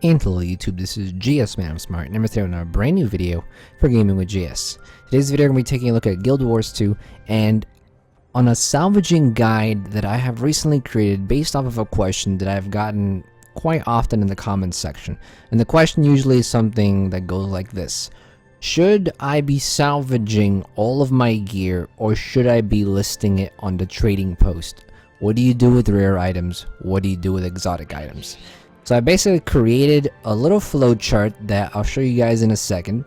And hello YouTube, this is GS Man I'm Smart, and I'm here on a brand new video for Gaming with GS. Today's video, I'm going to be taking a look at Guild Wars 2 and on a salvaging guide that I have recently created based off of a question that I've gotten quite often in the comments section. And the question usually is something that goes like this: should I be salvaging all of my gear, or should I be listing it on the trading post? What do you do with rare items? What do you do with exotic items? So I basically created a little flowchart that I'll show you guys in a second,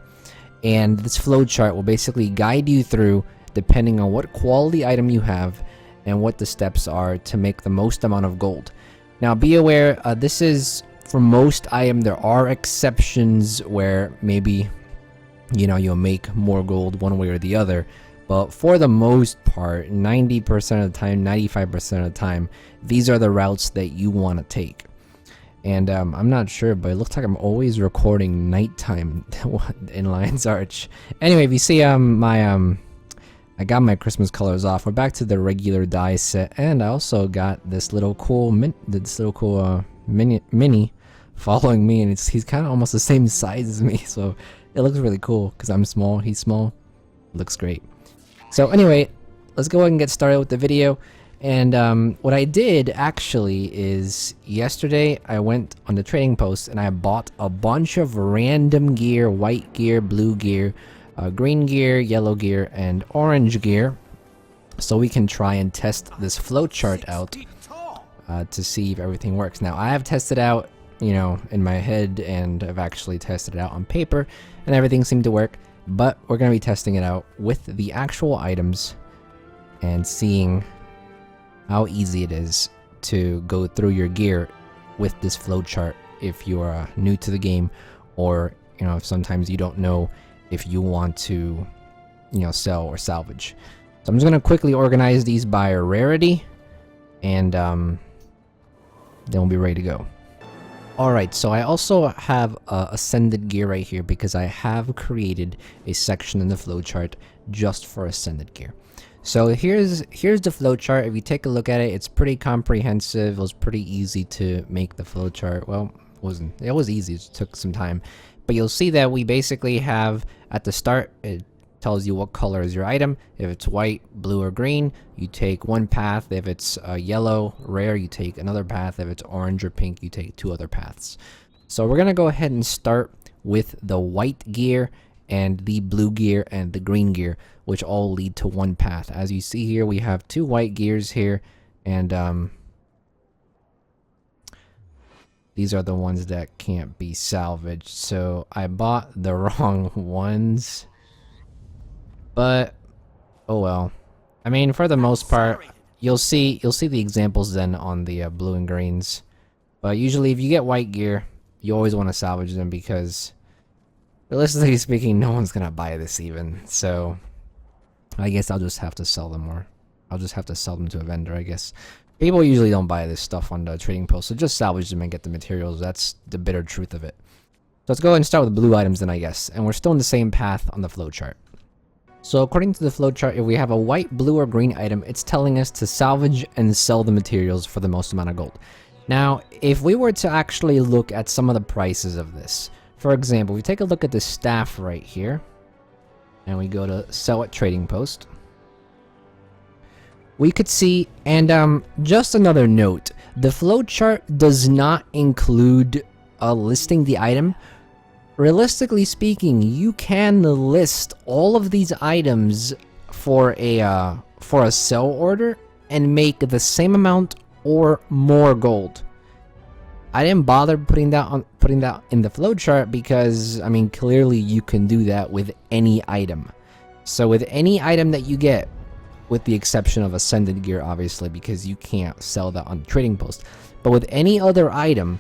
and this flowchart will basically guide you through depending on what quality item you have and what the steps are to make the most amount of gold. Now be aware, this is for most items. There are exceptions where maybe you'll make more gold one way or the other, but for the most part, 90% of the time, 95% of the time, these are the routes that you want to take. And I'm not sure, but it looks like I'm always recording nighttime in Lion's Arch. Anyway, if you see I got my Christmas colors off. We're back to the regular die set, and I also got this little cool mini following me, and he's kind of almost the same size as me, so it looks really cool because I'm small, he's small. Looks great. So anyway, let's go ahead and get started with the video. And what I did actually is yesterday I went on the trading post and I bought a bunch of random gear: white gear, blue gear, green gear, yellow gear, and orange gear, so we can try and test this flowchart out to see if everything works. Now I have tested out in my head, and I've actually tested it out on paper, and everything seemed to work, but we're going to be testing it out with the actual items and seeing how easy it is to go through your gear with this flowchart if you are new to the game, or if sometimes you don't know if you want to sell or salvage. So I'm just going to quickly organize these by rarity, and then we'll be ready to go. Alright, so I also have ascended gear right here because I have created a section in the flowchart just for ascended gear. So here's the flowchart. If you take a look at it, it's pretty comprehensive. It was pretty easy to make the flowchart. Well, it was easy. It took some time, but you'll see that we basically have at the start, it tells you what color is your item. If it's white, blue, or green, you take one path. If it's yellow, rare, you take another path. If it's orange or pink, you take two other paths. So we're gonna go ahead and start with the white gear and the blue gear and the green gear, which all lead to one path. As you see here, we have two white gears here, and these are the ones that can't be salvaged. So I bought the wrong ones, but oh well. I mean, for the most part, you'll see the examples then on the blue and greens. But usually, if you get white gear, you always want to salvage them because, realistically speaking, no one's gonna buy this even. So I guess I'll just have to sell them, or I'll just have to sell them to a vendor, I guess. People usually don't buy this stuff on the trading post, so just salvage them and get the materials. That's the bitter truth of it. So let's go ahead and start with the blue items then, I guess. And we're still in the same path on the flowchart. So according to the flowchart, if we have a white, blue, or green item, it's telling us to salvage and sell the materials for the most amount of gold. Now, if we were to actually look at some of the prices of this, for example, we take a look at the staff right here, and we go to sell at trading post, we could see, and just another note, the flowchart does not include listing the item. Realistically speaking, you can list all of these items for a sell order and make the same amount or more gold. I didn't bother putting that in the flowchart because, I mean, clearly you can do that with any item. So with any item that you get, with the exception of ascended gear, obviously, because you can't sell that on the trading post, but with any other item,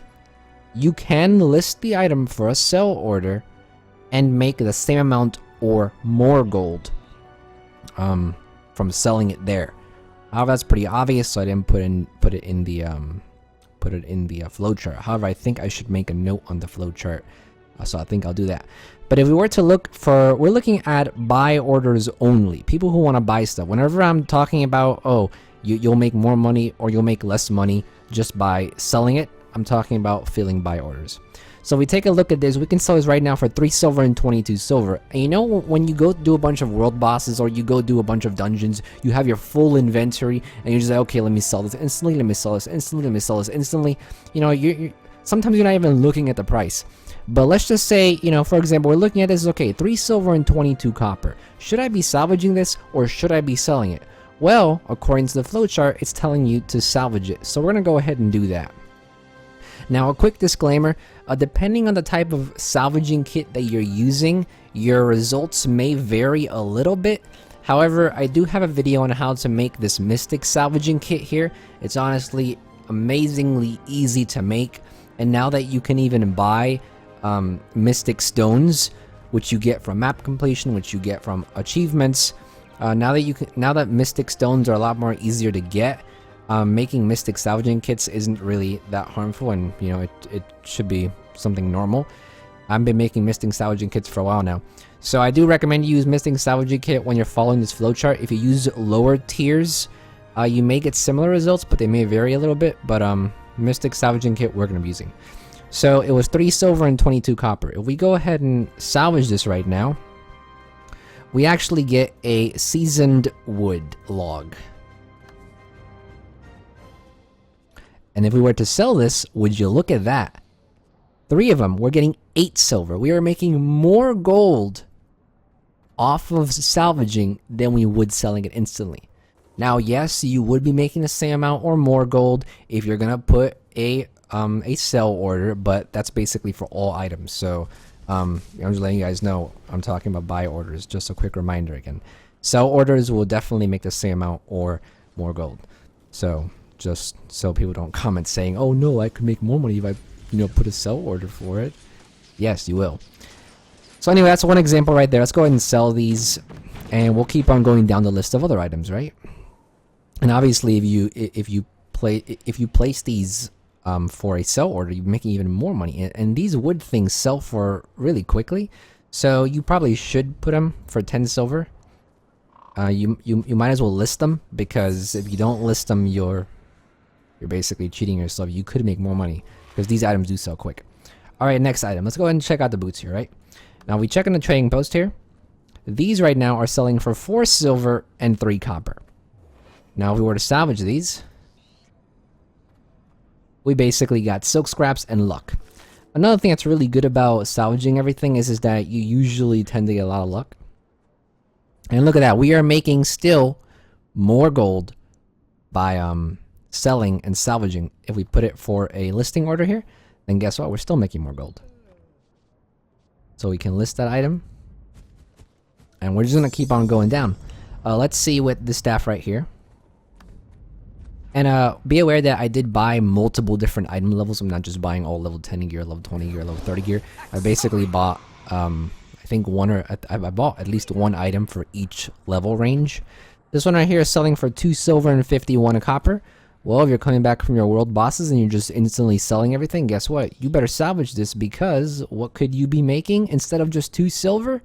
you can list the item for a sell order and make the same amount or more gold from selling it there. However, that's pretty obvious, so I didn't put it in the flowchart. However, I think I should make a note on the flowchart, so I think I'll do that. But if we were to look for, we're looking at buy orders only, people who want to buy stuff. Whenever I'm talking about, oh, you'll make more money or you'll make less money just by selling it, I'm talking about filling buy orders. So we take a look at this. We can sell this right now for 3 silver and 22 silver. And you know, when you go do a bunch of world bosses or you go do a bunch of dungeons, you have your full inventory and you're just like, okay, let me sell this instantly, let me sell this instantly, let me sell this instantly. You know, sometimes you're not even looking at the price. But let's just say, you know, for example, we're looking at this, okay, 3 silver and 22 copper. Should I be salvaging this or should I be selling it? Well, according to the flowchart, it's telling you to salvage it. So we're going to go ahead and do that. Now, a quick disclaimer, depending on the type of salvaging kit that you're using, your results may vary a little bit. However, I do have a video on how to make this mystic salvaging kit here. It's honestly amazingly easy to make. And now that you can even buy mystic stones, which you get from map completion, which you get from achievements, now that mystic stones are a lot more easier to get, making mystic salvaging kits isn't really that harmful, and you know, it should be something normal. I've been making mystic salvaging kits for a while now, so I do recommend you use mystic salvaging kit when you're following this flowchart. If you use lower tiers, you may get similar results, but they may vary a little bit. But mystic salvaging kit we're going to be using. So it was 3 silver and 22 copper. If we go ahead and salvage this right now, we actually get a seasoned wood log. And if we were to sell this, would you look at that? 3 of them, we're getting 8 silver. We are making more gold off of salvaging than we would selling it instantly. Now, yes, you would be making the same amount or more gold if you're gonna put a sell order, but that's basically for all items. So I'm just letting you guys know I'm talking about buy orders. Just a quick reminder again. Sell orders will definitely make the same amount or more gold. So just so people don't comment saying, oh no, I could make more money if I, you know, put a sell order for it. Yes, you will. So anyway, that's one example right there. Let's go ahead and sell these, and we'll keep on going down the list of other items, right? And obviously, if you place these for a sell order, you're making even more money. And these wood things sell for really quickly, so you probably should put them for 10 silver. You might as well list them, because if you don't list them, you're basically cheating yourself. You could make more money because these items do sell quick. All right, next item. Let's go ahead and check out the boots here, right? Now we check on the trading post here. These right now are selling for 4 silver and 3 copper. Now if we were to salvage these, we basically got silk scraps and luck. Another thing that's really good about salvaging everything is that you usually tend to get a lot of luck. And look at that, we are making still more gold by selling and salvaging. If we put it for a listing order here, then guess what? We're still making more gold. So we can list that item, and we're just gonna keep on going down. Let's see with the staff right here. And be aware that I did buy multiple different item levels. I'm not just buying all level 10 gear, level 20 gear, level 30 gear. I basically bought I think I bought at least one item for each level range. This one right here is selling for 2 silver and 51 copper. Well, if you're coming back from your world bosses and you're just instantly selling everything, guess what? You better salvage this, because what could you be making instead of just 2 silver?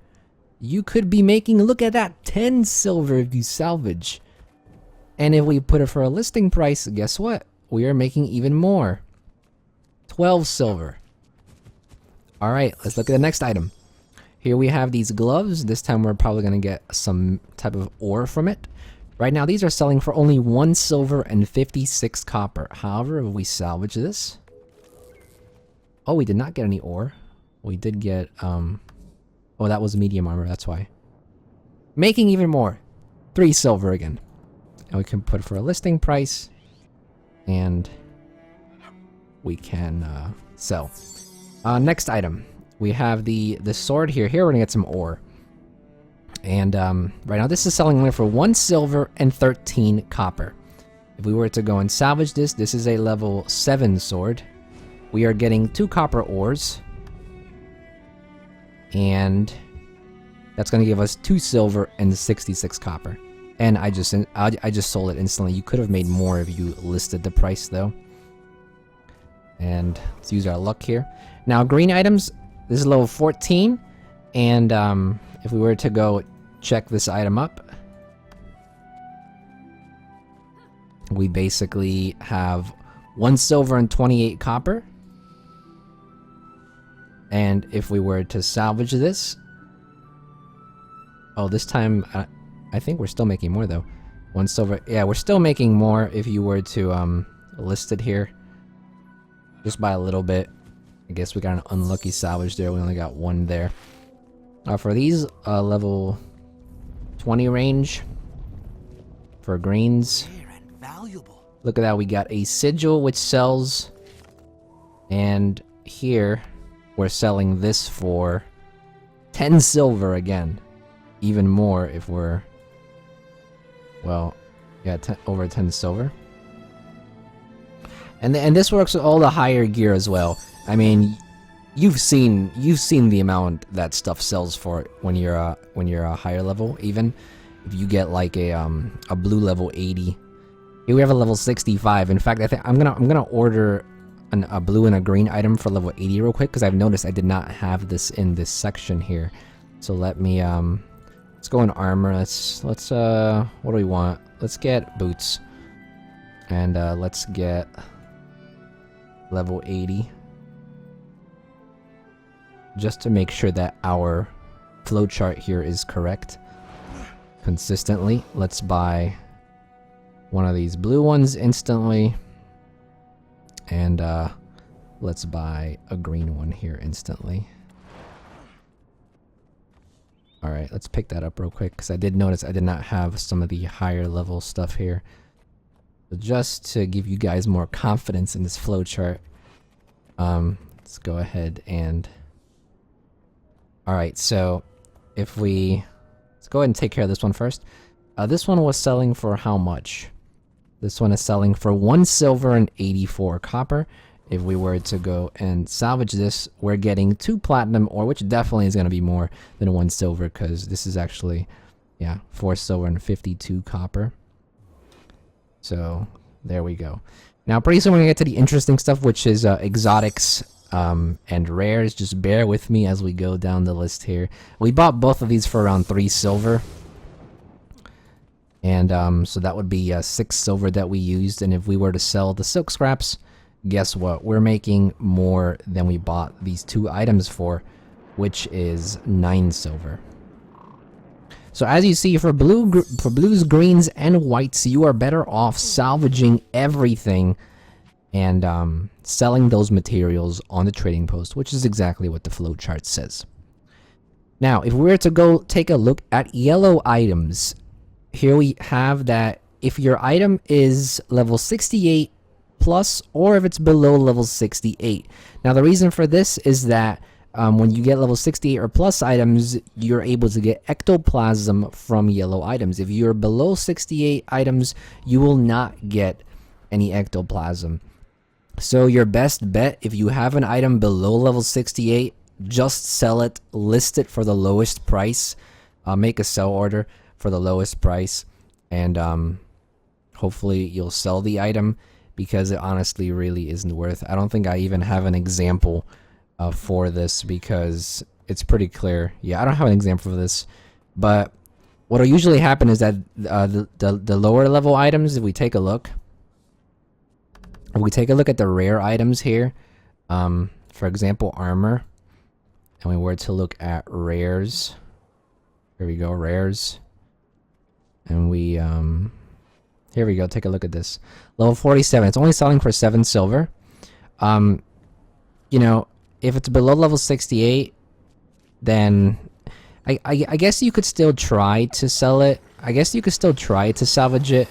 You could be making, look at that, 10 silver if you salvage. And if we put it for a listing price, guess what? We are making even more. 12 silver. Alright, let's look at the next item. Here we have these gloves. This time we're probably going to get some type of ore from it. Right now, these are selling for only 1 silver and 56 copper. However, if we salvage this... Oh, we did not get any ore. We did get, Oh, that was medium armor, that's why. Making even more. 3 silver again. And we can put it for a listing price. And we can sell. Next item. We have the sword here. Here we're going to get some ore. And right now this is selling only for 1 silver and 13 copper. If we were to go and salvage this, this is a level 7 sword. We are getting 2 copper ores. And that's going to give us 2 silver and 66 copper. And I just sold it instantly. You could have made more if you listed the price though. And let's use our luck here. Now green items, this is level 14. And if we were to go check this item up, we basically have 1 silver and 28 copper. And if we were to salvage this, oh, this time I think we're still making more though. 1 silver, yeah, we're still making more if you were to list it here, just by a little bit. I guess we got an unlucky salvage there. We only got 1 there. For these level 20 range for greens, look at that, we got a sigil which sells, and here we're selling this for 10 silver again. Even more if we're, well, yeah, over 10 silver. And this works with all the higher gear as well. I mean, you've seen the amount that stuff sells for when you're a higher level. Even if you get like a blue level 80, here we have a level 65. In fact, I think I'm gonna order a blue and a green item for level 80 real quick, because I've noticed I did not have this in this section here. So let me let's go in armor. Let's what do we want? Let's get boots, and let's get level 80, just to make sure that our flowchart here is correct consistently. Let's buy one of these blue ones instantly, and let's buy a green one here instantly. Alright, let's pick that up real quick, because I did notice I did not have some of the higher level stuff here. So just to give you guys more confidence in this flowchart, let's go ahead and... Alright, so if let's go ahead and take care of this one first. This one was selling for how much? This one is selling for 1 silver and 84 copper. If we were to go and salvage this, we're getting 2 platinum ore, which definitely is going to be more than 1 silver, because this is actually, yeah, 4 silver and 52 copper. So there we go. Now pretty soon we're going to get to the interesting stuff, which is exotics and rares. Just bear with me as we go down the list here. We bought both of these for around 3 silver. And so that would be 6 silver that we used. And if we were to sell the silk scraps, guess what? We're making more than we bought these 2 items for, which is 9 silver. So as you see, for blues, greens, and whites, you are better off salvaging everything and selling those materials on the trading post, which is exactly what the flowchart says. Now, if we were to go take a look at yellow items, here we have that if your item is level 68 plus, or if it's below level 68. Now the reason for this is that when you get level 68 or plus items, you're able to get ectoplasm from yellow items. If you're below 68 items, you will not get any ectoplasm. So your best bet, if you have an item below level 68, just sell it, list it for the lowest price, make a sell order for the lowest price, and hopefully you'll sell the item, because it honestly really isn't worth. I don't think I even have an example for this, because it's pretty clear. Yeah, I don't have an example for this, but what will usually happen is that the lower level items, if we take a look, at the rare items here, for example, armor, and we were to look at rares, here we go, rares, and we here we go, take a look at this. Level 47, it's only selling for 7 silver. You know, if it's below level 68, then I guess you could still try to sell it. I guess you could still try to salvage it.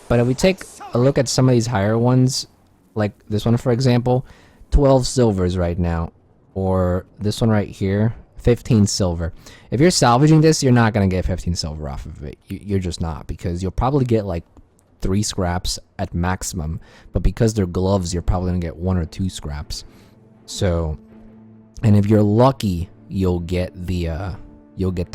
But if we take a look at some of these higher ones, like this one for example, 12 silvers right now. Or this one right here, 15 silver. If you're salvaging this, you're not going to get 15 silver off of it. You're just not, because you'll probably get like 3 scraps at maximum, but because they're gloves, you're probably gonna get 1 or 2 scraps. So, and if you're lucky, you'll get the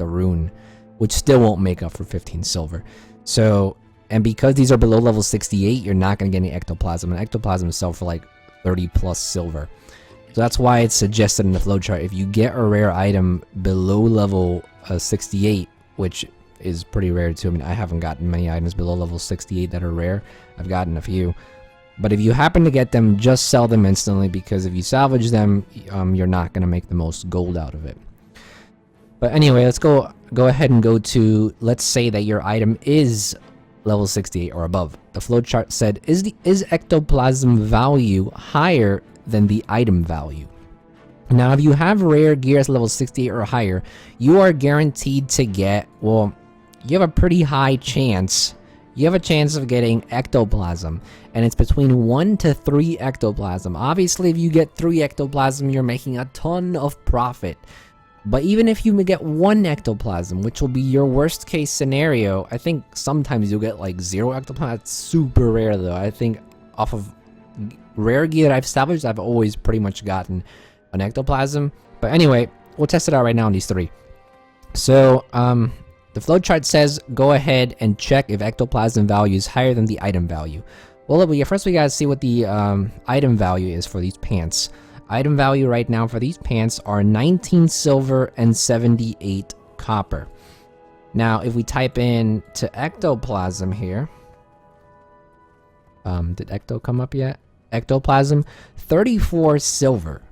rune, which still won't make up for 15 silver. So, and because these are below level 68, you're not gonna get any ectoplasm, and ectoplasm sell for like 30 plus silver. So that's why it's suggested in the flowchart, if you get a rare item below level 68, which is pretty rare too. I mean, I haven't gotten many items below level 68 that are rare. I've gotten a few. But if you happen to get them, just sell them instantly, because if you salvage them, you're not going to make the most gold out of it. But anyway, let's go ahead and go to, let's say that your item is level 68 or above. The flowchart said, is ectoplasm value higher than the item value? Now, if you have rare gear at level 68 or higher, you are guaranteed to get, well, you have a pretty high chance. You have a chance of getting ectoplasm, and it's between 1 to 3 ectoplasm. Obviously, if you get 3 ectoplasm, you're making a ton of profit. But even if you get 1 ectoplasm, which will be your worst case scenario, I think sometimes you'll get like 0 ectoplasm. It's super rare though. I think off of rare gear that I've salvaged, I've always pretty much gotten an ectoplasm. But anyway, we'll test it out right now on these 3. So, the flowchart says go ahead and check if ectoplasm value is higher than the item value. Well, first we gotta see what the item value is for these pants. Item value right now for these pants are 19 silver and 78 copper. Now, if we type in to ectoplasm here, did ecto come up yet? Ectoplasm, 34 silver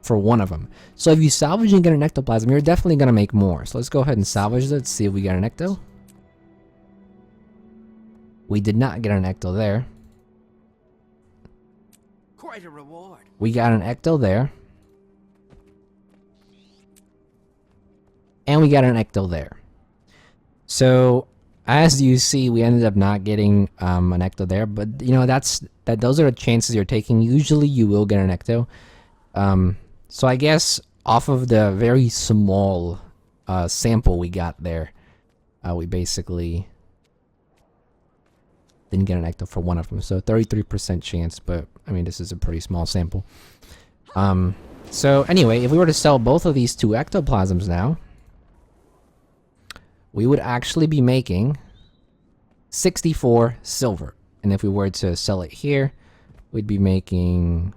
for one of them. So if you salvage and get an ectoplasm, you're definitely gonna make more. So let's go ahead and salvage it, see if we get an ecto. We did not get an ecto there. Quite a reward. We got an ecto there. And we got an ecto there. So as you see, we ended up not getting an ecto there, but you know, those are the chances you're taking. Usually you will get an ecto. So I guess off of the very small sample we got there, we basically didn't get an ecto for one of them. So 33% chance, but I mean, this is a pretty small sample. So anyway, if we were to sell both of these 2 ectoplasms now, we would actually be making 64 silver. And if we were to sell it here, we'd be making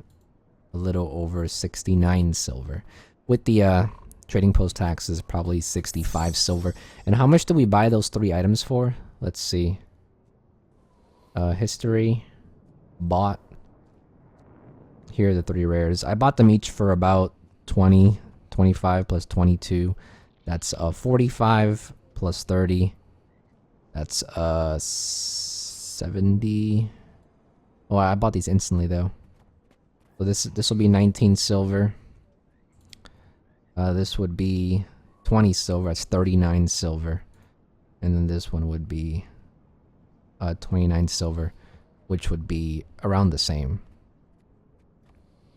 a little over 69 silver. With the trading post taxes, probably 65 silver. And how much did we buy those 3 items for? Let's see. History. Bought. Here are the 3 rares. I bought them each for about 20, 25 plus 22. That's 45 plus 30. That's 70. Oh, I bought these instantly though. So this will be 19 silver. This would be 20 silver. That's 39 silver. And then this one would be 29 silver, which would be around the same.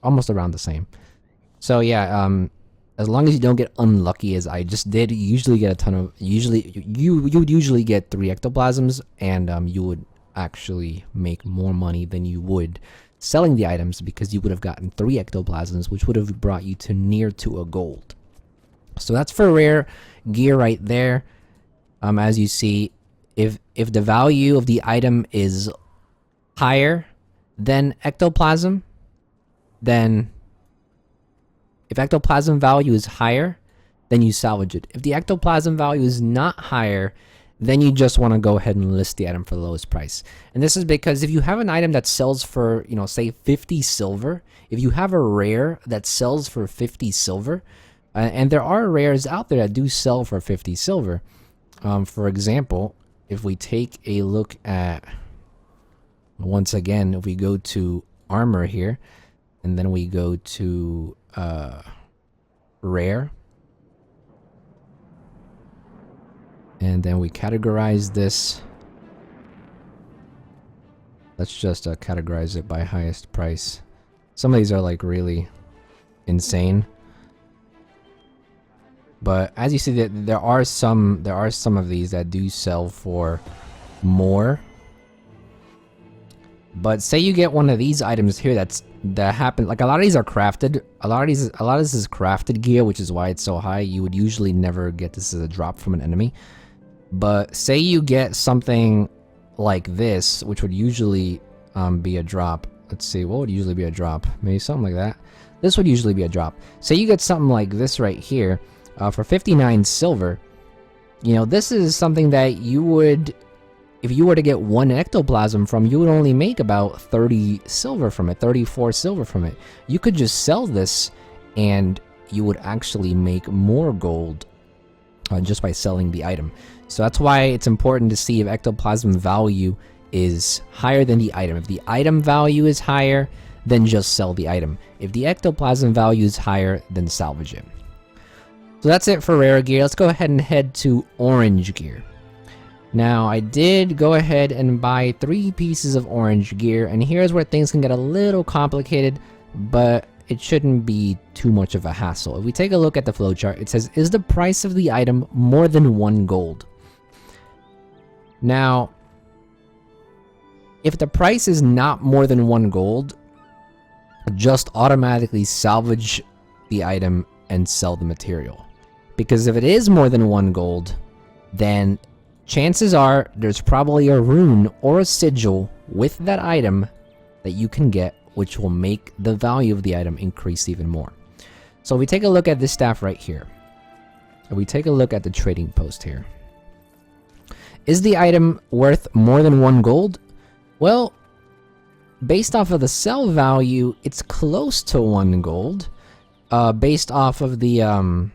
Almost around the same. So yeah, as long as you don't get unlucky as I just did, you usually get a ton of, you would usually get 3 ectoplasms, and you would actually make more money than you would selling the items, because you would have gotten 3 ectoplasms, which would have brought you to near to a gold. So that's for rare gear right there. As you see, if the value of the item is higher than ectoplasm, then if ectoplasm value is higher, then you salvage it. If the ectoplasm value is not higher, then you just want to go ahead and list the item for the lowest price. And this is because if you have an item that sells for, you know, say 50 silver, if you have a rare that sells for 50 silver, and there are rares out there that do sell for 50 silver. For example, if we take a look at, once again, if we go to armor here, and then we go to rare, and then we categorize this. Let's just categorize it by highest price. Some of these are like really insane, but as you see, that there are some of these that do sell for more. But say you get one of these items here that happen, like a lot of these are crafted. A lot of this is crafted gear, which is why it's so high. You would usually never get this as a drop from an enemy. But say you get something like this, which would usually be a drop. Let's see, what would usually be a drop? Maybe something like that. This would usually be a drop. Say you get something like this right here for 59 silver. You know, this is something that you would if you were to get 1 ectoplasm from, you would only make about 30 silver from it, 34 silver from it. You could just sell this and you would actually make more gold just by selling the item. So that's why it's important to see if ectoplasm value is higher than the item. If the item value is higher, then just sell the item. If the ectoplasm value is higher, then salvage it. So that's it for rare gear. Let's go ahead and head to orange gear. Now, I did go ahead and buy 3 pieces of orange gear, and here's where things can get a little complicated, but it shouldn't be too much of a hassle. If we take a look at the flowchart, it says, is the price of the item more than 1 gold? Now, if the price is not more than 1 gold, just automatically salvage the item and sell the material. Because if it is more than 1 gold, then chances are there's probably a rune or a sigil with that item that you can get, which will make the value of the item increase even more. So if we take a look at this staff right here, if we take a look at the trading post here, is the item worth more than 1 gold? Well, based off of the sell value, it's close to 1 gold. Based off of the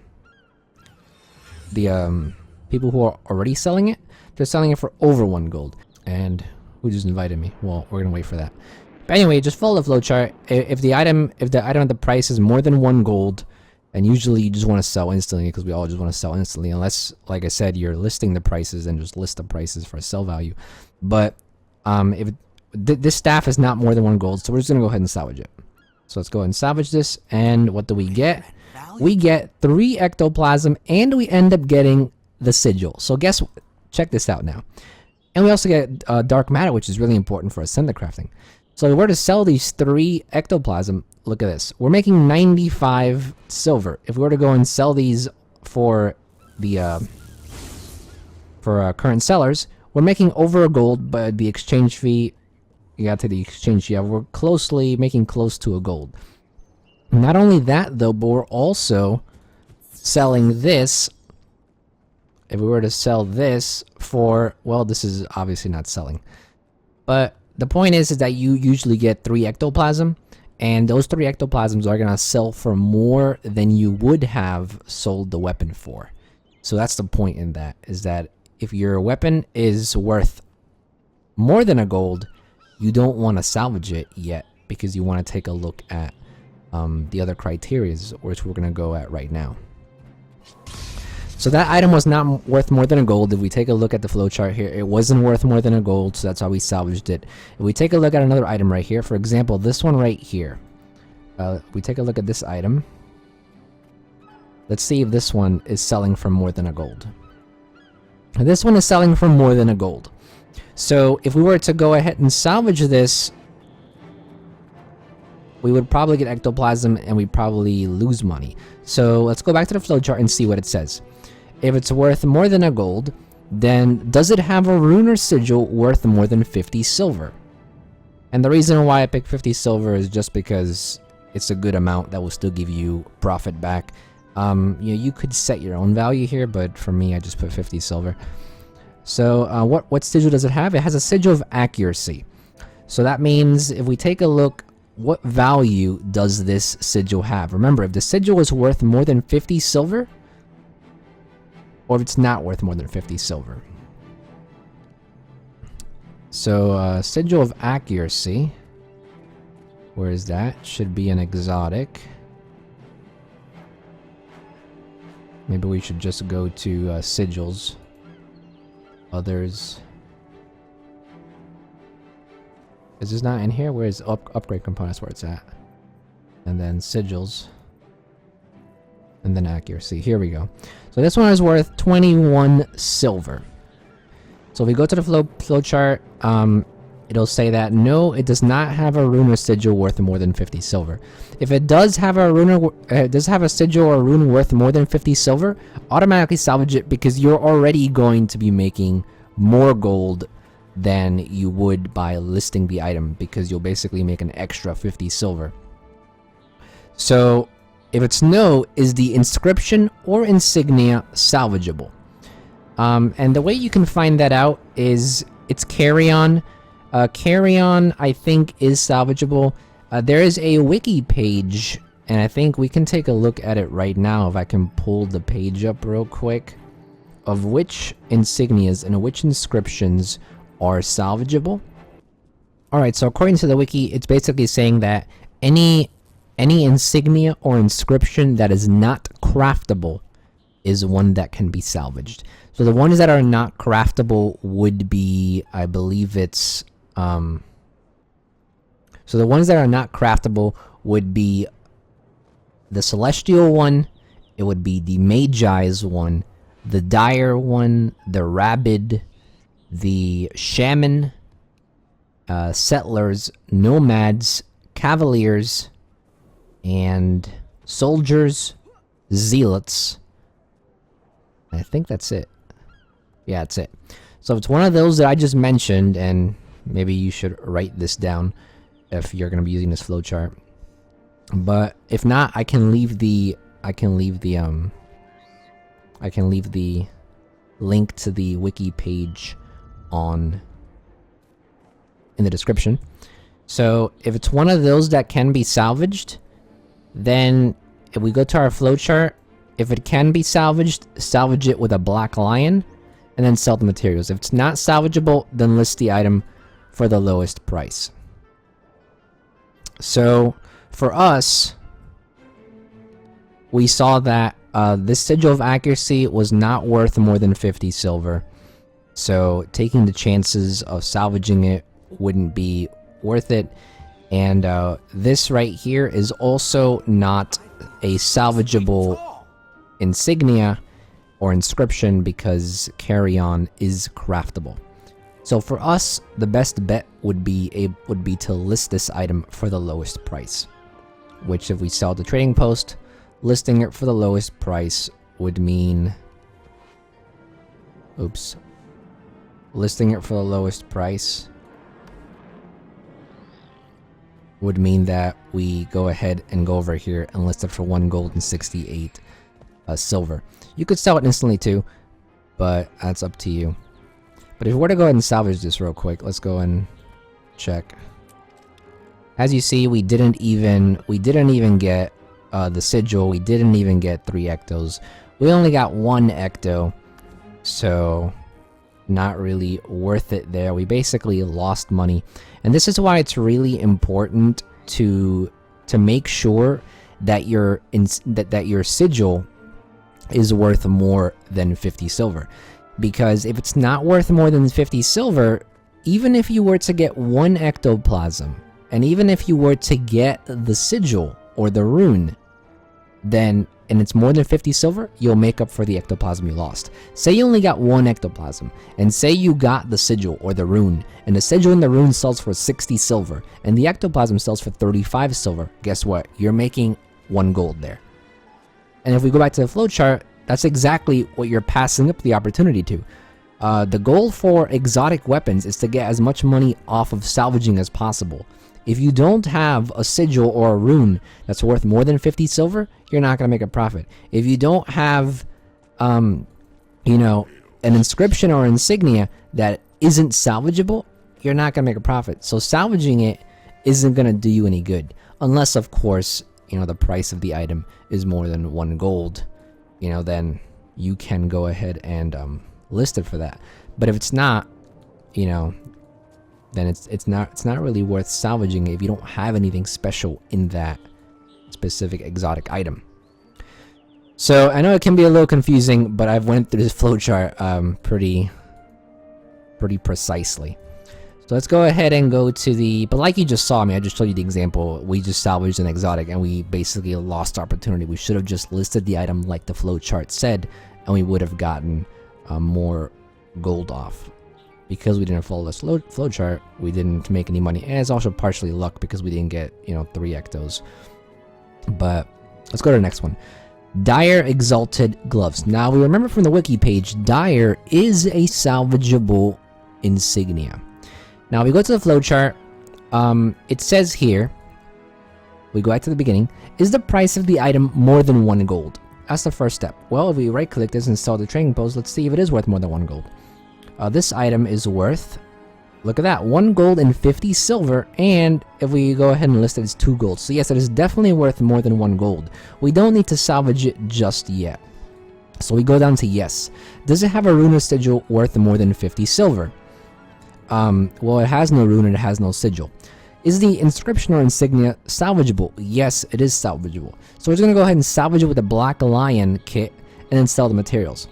people who are already selling it, they're selling it for over 1 gold. And who just invited me? Well, we're gonna wait for that. But anyway, just follow the flowchart. If the item at the price is more than 1 gold, and usually you just want to sell instantly, because we all just want to sell instantly, unless, like I said, you're listing the prices and just list the prices for sell value. But if this staff is not more than 1 gold, so we're just gonna go ahead and salvage it. So let's go ahead and salvage this, and what do we get? We get 3 ectoplasm, and we end up getting the sigil. So guess what? Check this out now. And we also get dark matter, which is really important for ascendant crafting. So if we're to sell these 3 ectoplasm, look at this. We're making 95 silver. If we were to go and sell these for the current sellers, we're making over 1 gold, but the exchange fee, you gotta take the exchange fee. We're making close to 1 gold. Not only that though, but we're also selling this. If we were to sell this for, well, this is obviously not selling, but the point is that you usually get 3 ectoplasm, and those 3 ectoplasms are gonna sell for more than you would have sold the weapon for. So that's the point in that, is that if your weapon is worth more than 1 gold, you don't want to salvage it yet, because you want to take a look at the other criterias, which we're going to go at right now. So that item was not worth more than 1 gold. If we take a look at the flowchart here, it wasn't worth more than 1 gold, so that's why we salvaged it. If we take a look at another item right here, for example, this one right here, we take a look at this item. Let's see if this one is selling for more than 1 gold. This one is selling for more than 1 gold. So if we were to go ahead and salvage this, we would probably get ectoplasm and we'd probably lose money. So let's go back to the flowchart and see what it says. If it's worth more than 1 gold, then does it have a rune or sigil worth more than 50 silver? And the reason why I picked 50 silver is just because it's a good amount that will still give you profit back. You could set your own value here, but for me, I just put 50 silver. So what sigil does it have? It has a sigil of accuracy. So that means if we take a look, what value does this sigil have? Remember, if the sigil is worth more than 50 silver, or if it's not worth more than 50 silver. So sigil of accuracy, where is that? Should be an exotic. Maybe we should just go to sigils. Others. Is this not in here? Where is upgrade components, where it's at? And then sigils. And then accuracy. Here we go. So this one is worth 21 silver. So if we go to the flowchart, it'll say that no, it does not have a rune or sigil worth more than 50 silver. If it does have a rune, does have a sigil or a rune worth more than 50 silver, automatically salvage it, because you're already going to be making more gold than you would by listing the item, because you'll basically make an extra 50 silver. So if it's no, is the inscription or insignia salvageable? And the way you can find that out is it's carry-on. Carry-on, I think, is salvageable. There is a wiki page, and I think we can take a look at it right now if I can pull the page up real quick, of which insignias and which inscriptions are salvageable. Alright, so according to the wiki, it's basically saying that any insignia or inscription that is not craftable is one that can be salvaged. So the ones that are not craftable would be, I believe it's, so the ones that are not craftable would be the Celestial one, it would be the Magi's one, the Dire one, the Rabid, the Shaman, Settlers, Nomads, Cavaliers, and Soldiers, Zealots. I think that's it. Yeah, that's it. So if it's one of those that I just mentioned, and maybe you should write this down if you're going to be using this flowchart. But if not, I can leave the link to the wiki page in the description. So if it's one of those that can be salvaged, then if we go to our flowchart, if it can be salvaged, salvage it with a black lion, and then sell the materials. If it's not salvageable, then list the item for the lowest price. So for us, we saw that this Sigil of Accuracy was not worth more than 50 silver. So taking the chances of salvaging it wouldn't be worth it. And this right here is also not a salvageable insignia or inscription because carry-on is craftable. So for us, the best bet would be to list this item for the lowest price, which if we sell the trading post, listing it for the lowest price would mean, listing it for the lowest price would mean that we go ahead and go over here and list it for 1 gold and 68 silver. You could sell it instantly too, but that's up to you. But if we were to go ahead and salvage this real quick, let's go and check. As you see, we didn't even get the sigil. We didn't even get 3 ectos. We only got 1 ecto, so not really worth it there. We basically lost money, and this is why it's really important to make sure that your sigil is worth more than 50 silver. Because if it's not worth more than 50 silver, even if you were to get 1 ectoplasm, and even if you were to get the sigil or the rune, then, and it's more than 50 silver, you'll make up for the ectoplasm you lost. Say you only got 1 ectoplasm, and say you got the sigil or the rune, and the sigil and the rune sells for 60 silver, and the ectoplasm sells for 35 silver. Guess what? You're making 1 gold there. And if we go back to the flowchart, that's exactly what you're passing up the opportunity to. The goal for exotic weapons is to get as much money off of salvaging as possible. If you don't have a sigil or a rune that's worth more than 50 silver, you're not going to make a profit. If you don't have, you know, an inscription or insignia that isn't salvageable, you're not going to make a profit. So salvaging it isn't going to do you any good. Unless, of course, you know, the price of the item is more than 1 gold. You know, then you can go ahead and list it for that. But if it's not, you know, then it's not really worth salvaging if you don't have anything special in that specific exotic item. So I know it can be a little confusing, but I've went through this flowchart pretty precisely. So let's go ahead and go to the, but like you just saw me, I just showed you the example. We just salvaged an exotic and we basically lost opportunity. We should have just listed the item like the flowchart said, and we would have gotten more gold off. Because we didn't follow this flowchart, we didn't make any money, and it's also partially luck because we didn't get, you know, 3 ectos. But let's go to the next one. Dire Exalted Gloves. Now we remember from the wiki page, Dire is a salvageable insignia. Now we go to the flowchart. It says here, we go back to the beginning. Is the price of the item more than 1 gold? That's the first step. Well, if we right click this and sell the trading post, let's see if it is worth more than 1 gold. This item is worth Look at that, 1 gold and 50 silver, and if we go ahead and list it, it's 2 gold. So yes, it is definitely worth more than 1 gold. We don't need to salvage it just yet. So we go down to yes. Does it have a rune or sigil worth more than 50 silver? Well, it has no rune and it has no sigil. Is the inscription or insignia salvageable? Yes, it is salvageable. So we're just going to go ahead and salvage it with a Black Lion kit and then sell the materials.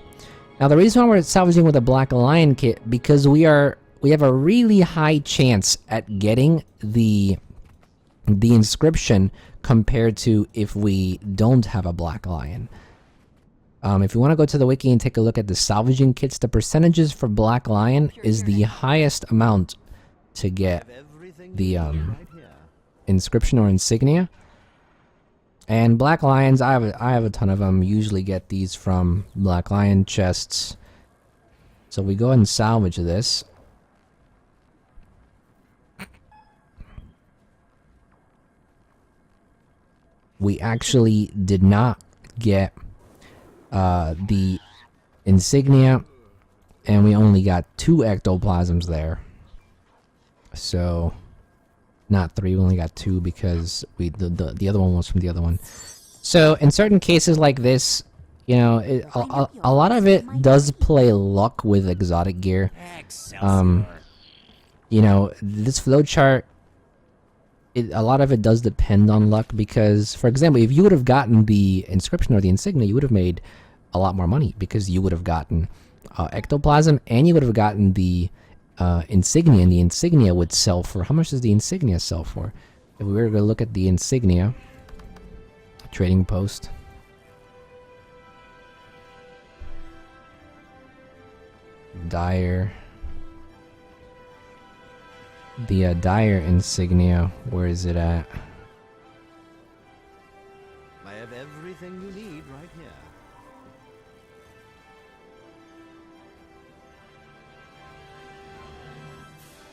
Now the reason why we're salvaging with a Black Lion kit, because we have a really high chance at getting the inscription compared to if we don't have a Black Lion. If you want to go to the wiki and take a look at the salvaging kits, the percentages for Black Lion is the highest amount to get the inscription or insignia. And Black Lions, I have a ton of them. Usually get these from Black Lion chests. So we go ahead and salvage this. We actually did not get the insignia, and we only got 2 ectoplasms there. So not 3, we only got 2 because the other one was from the other one. So in certain cases like this, you know, a lot of it does play luck with exotic gear. You know, this flowchart, a lot of it does depend on luck, because, for example, if you would have gotten the inscription or the insignia, you would have made a lot more money, because you would have gotten ectoplasm and you would have gotten the insignia, and the insignia would sell for, how much does the insignia sell for? If we were to look at the insignia trading post, dire, the dire insignia, where is it at? I have everything you need right here.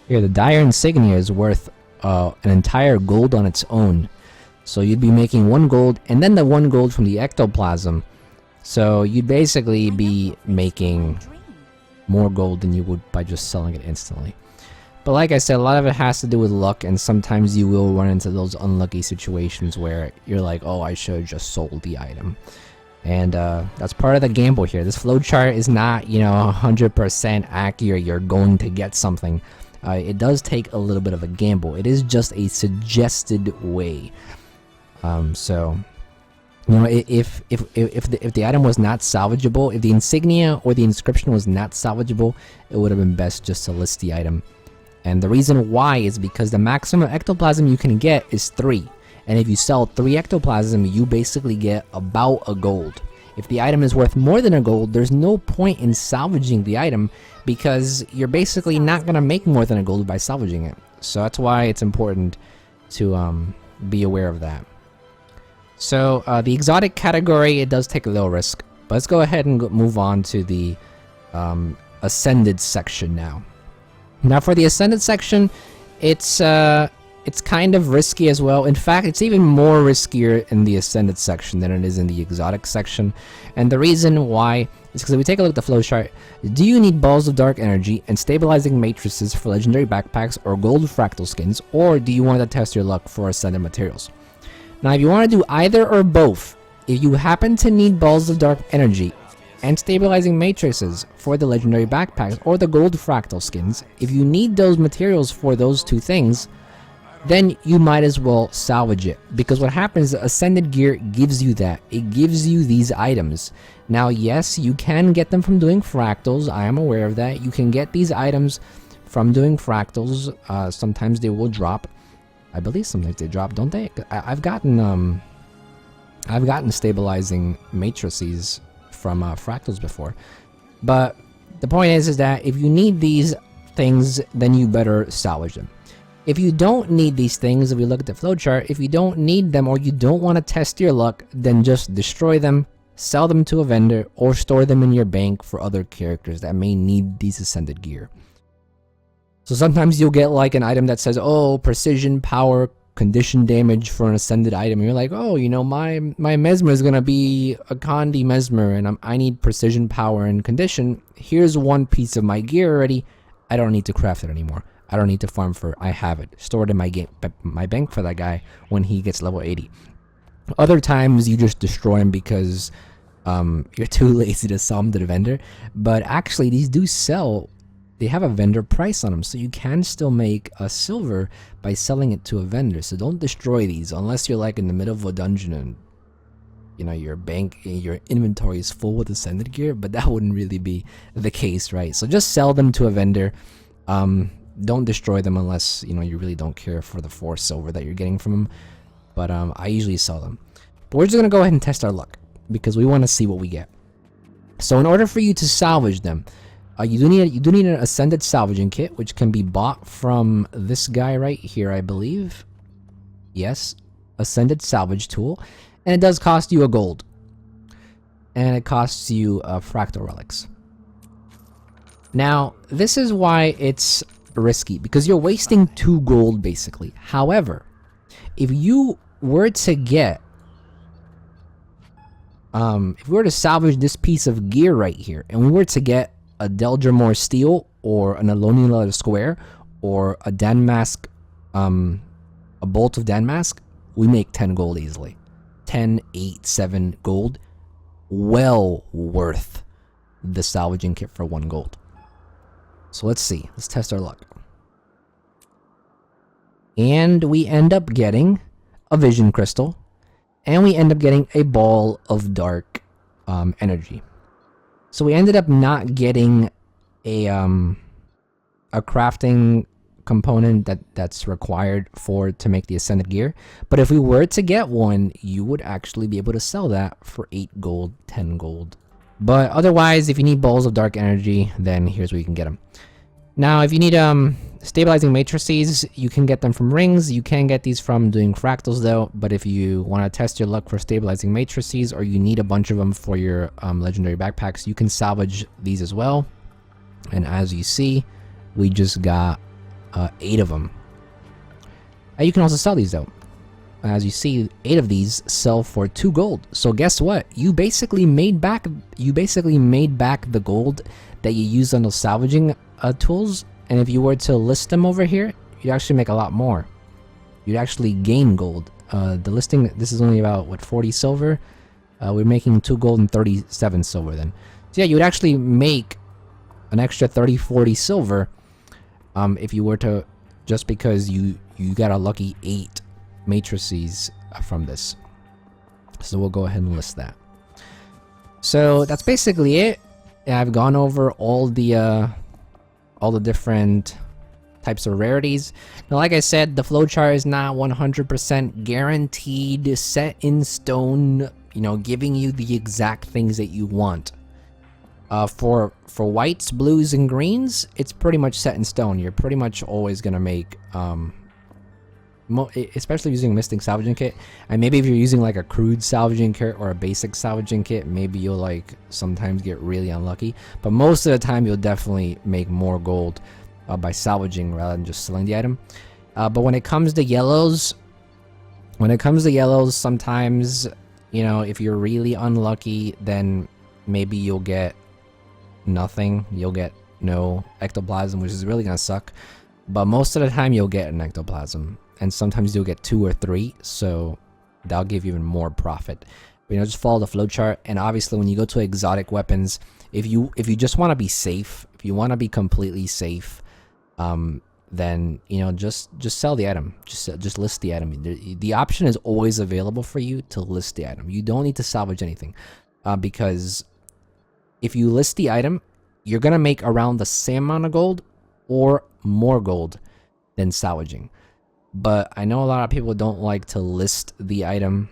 Here, the dire insignia is worth an entire gold on its own. So you'd be making 1 gold and then the 1 gold from the ectoplasm. So you'd basically be making more gold than you would by just selling it instantly. But like I said, a lot of it has to do with luck, and sometimes you will run into those unlucky situations where you're like, oh, I should have just sold the item. And that's part of the gamble here. This flowchart is not, you know, 100% accurate. You're going to get something. It does take a little bit of a gamble. It is just a suggested way. So, you know, if the item was not salvageable, if the insignia or the inscription was not salvageable, it would have been best just to list the item. And the reason why is because the maximum ectoplasm you can get is 3. And if you sell 3 ectoplasm, you basically get about a gold. If the item is worth more than a gold, there's no point in salvaging the item, because you're basically not going to make more than a gold by salvaging it. So that's why it's important to be aware of that. So the exotic category, it does take a little risk. But let's go ahead and move on to the ascended section now. Now for the ascended section, it's kind of risky as well. In fact, it's even more riskier in the ascended section than it is in the exotic section. And the reason why is because if we take a look at the flowchart, do you need balls of dark energy and stabilizing matrices for legendary backpacks or gold fractal skins, or do you want to test your luck for ascended materials? Now if you want to do either or both, if you happen to need balls of dark energy and stabilizing matrices for the legendary backpacks or the gold fractal skins, if you need those materials for those 2 things, then you might as well salvage it. Because what happens, ascended gear gives you that. It gives you these items. Now yes, you can get them from doing fractals. I am aware of that. You can get these items from doing fractals. Sometimes they will drop. I believe sometimes they drop, don't they? I've gotten stabilizing matrices from fractals before. But the point is that if you need these things, then you better salvage them. If you don't need these things, if we look at the flowchart, if you don't need them or you don't want to test your luck, then just destroy them, sell them to a vendor, or store them in your bank for other characters that may need these ascended gear. So sometimes you'll get like an item that says, oh, precision, power, condition damage for an ascended item. And you're like, oh, you know, my mesmer is going to be a Condi mesmer and I need precision, power, and condition. Here's 1 piece of my gear already. I don't need to craft it anymore. I don't need to farm for. I have it stored in my bank for that guy when he gets level 80. Other times you just destroy him because you're too lazy to sell them to the vendor. But actually, these do sell. They have a vendor price on them, so you can still make a silver by selling it to a vendor. So don't destroy these unless you're like in the middle of a dungeon and your inventory is full with ascended gear. But that wouldn't really be the case, right? So just sell them to a vendor. Don't destroy them unless you really don't care for the 4 silver that you're getting from them. But I usually sell them. But we're just gonna go ahead and test our luck because we want to see what we get. So in order for you to salvage them, you do need an ascended salvaging kit, which can be bought from this guy right here, I believe. Yes, ascended salvage tool, and it does cost you a gold, and it costs you fractal relics. Now this is why it's risky, because you're wasting 2 gold basically. However, if you were to get if we were to salvage this piece of gear right here, and we were to get a Deldrimor steel or an Alonian leather square or a Danmask, a bolt of Danmask, we make 10 gold easily. 10, 8, 7 gold, well worth the salvaging kit for 1 gold. So let's see. Let's test our luck. And we end up getting a vision crystal, and we end up getting a ball of dark energy. So we ended up not getting a crafting component that's required to make the ascended gear. But if we were to get one, you would actually be able to sell that for 8 gold, 10 gold. But otherwise, if you need balls of dark energy, then here's where you can get them. Now, if you need stabilizing matrices, you can get them from rings. You can get these from doing fractals though. But if you want to test your luck for stabilizing matrices, or you need a bunch of them for your legendary backpacks, you can salvage these as well. And as you see, we just got 8 of them. And you can also sell these though. As you see, 8 of these sell for 2 gold. So guess what? You basically made back the gold that you used on those salvaging tools. And if you were to list them over here, you'd actually make a lot more. You'd actually gain gold. The listing, this is only about what, 40 silver. We're making 2 gold and 37 silver then. So yeah, you would actually make an extra 30-40 silver if you were to, just because you got a lucky 8 matrices from this. So we'll go ahead and list that. So that's basically it. I've gone over all the different types of rarities. Now, like I said, the flowchart is not 100% guaranteed, set in stone, giving you the exact things that you want. For whites, blues, and greens, it's pretty much set in stone. You're pretty much always gonna make especially using Mystic Salvaging Kit, and maybe if you're using like a crude salvaging kit or a basic salvaging kit, maybe you'll like sometimes get really unlucky, but most of the time you'll definitely make more gold by salvaging rather than just selling the item. But when it comes to yellows, sometimes, if you're really unlucky, then maybe you'll get nothing. You'll get no ectoplasm, which is really gonna suck, but most of the time you'll get an ectoplasm. And sometimes you'll get 2 or 3, so that'll give you even more profit. But, just follow the flowchart. And obviously, when you go to exotic weapons, if you just want to be safe, if you want to be completely safe, then just sell the item. Just list the item. The option is always available for you to list the item. You don't need to salvage anything, because if you list the item, you're gonna make around the same amount of gold or more gold than salvaging. But I know a lot of people don't like to list the item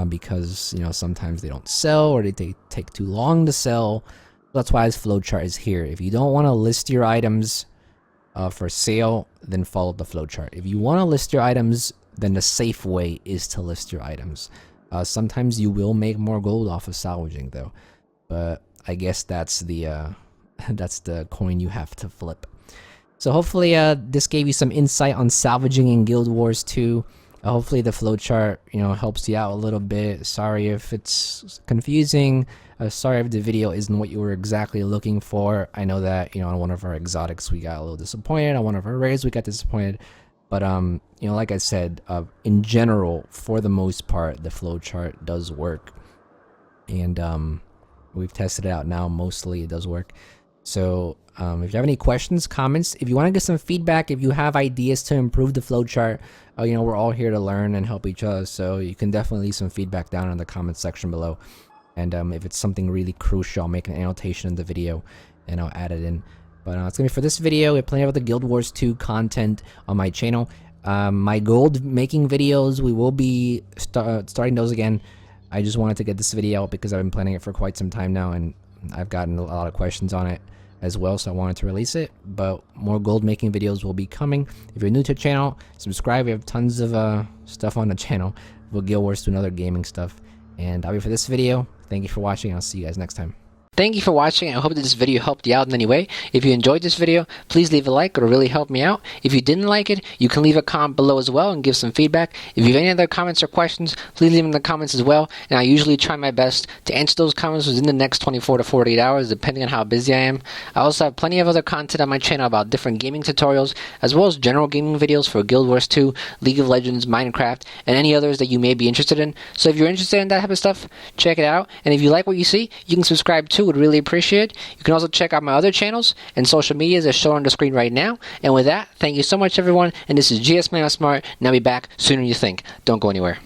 because sometimes they don't sell, or they take too long to sell. That's why this flowchart is here. If you don't want to list your items for sale, then follow the flowchart. If you want to list your items, then the safe way is to list your items. Sometimes you will make more gold off of salvaging though, but I guess that's the coin you have to flip. So hopefully this gave you some insight on salvaging in Guild Wars 2. Hopefully the flowchart, helps you out a little bit. Sorry if it's confusing. Sorry if the video isn't what you were exactly looking for. I know that, on one of our exotics we got a little disappointed. On one of our rares we got disappointed. But, like I said, in general, for the most part, the flowchart does work. And we've tested it out now. Mostly it does work. So if you have any questions, comments, if you want to get some feedback, if you have ideas to improve the flowchart, we're all here to learn and help each other. So you can definitely leave some feedback down in the comments section below. And if it's something really crucial, I'll make an annotation in the video and I'll add it in. But it's going to be for this video. We have plenty of other Guild Wars 2 content on my channel. My gold making videos, we will be starting those again. I just wanted to get this video out because I've been planning it for quite some time now, and I've gotten a lot of questions on it as well, so I wanted to release it. But more gold making videos will be coming. If you're new to the channel, subscribe. We have tons of stuff on the channel with Guild Wars 2 and other gaming stuff. And that'll be for this video. Thank you for watching, and I'll see you guys next time. Thank you for watching. I hope that this video helped you out in any way. If you enjoyed this video, please leave a like. It'll really help me out. If you didn't like it, you can leave a comment below as well and give some feedback. If you have any other comments or questions, please leave them in the comments as well. And I usually try my best to answer those comments within the next 24 to 48 hours, depending on how busy I am. I also have plenty of other content on my channel about different gaming tutorials, as well as general gaming videos for Guild Wars 2, League of Legends, Minecraft, and any others that you may be interested in. So if you're interested in that type of stuff, check it out. And if you like what you see, you can subscribe too. Would really appreciate it. You can also check out my other channels and social medias as shown on the screen right now. And with that, thank you so much, everyone. And this is GS Man Smart, and I'll be back sooner than you think. Don't go anywhere.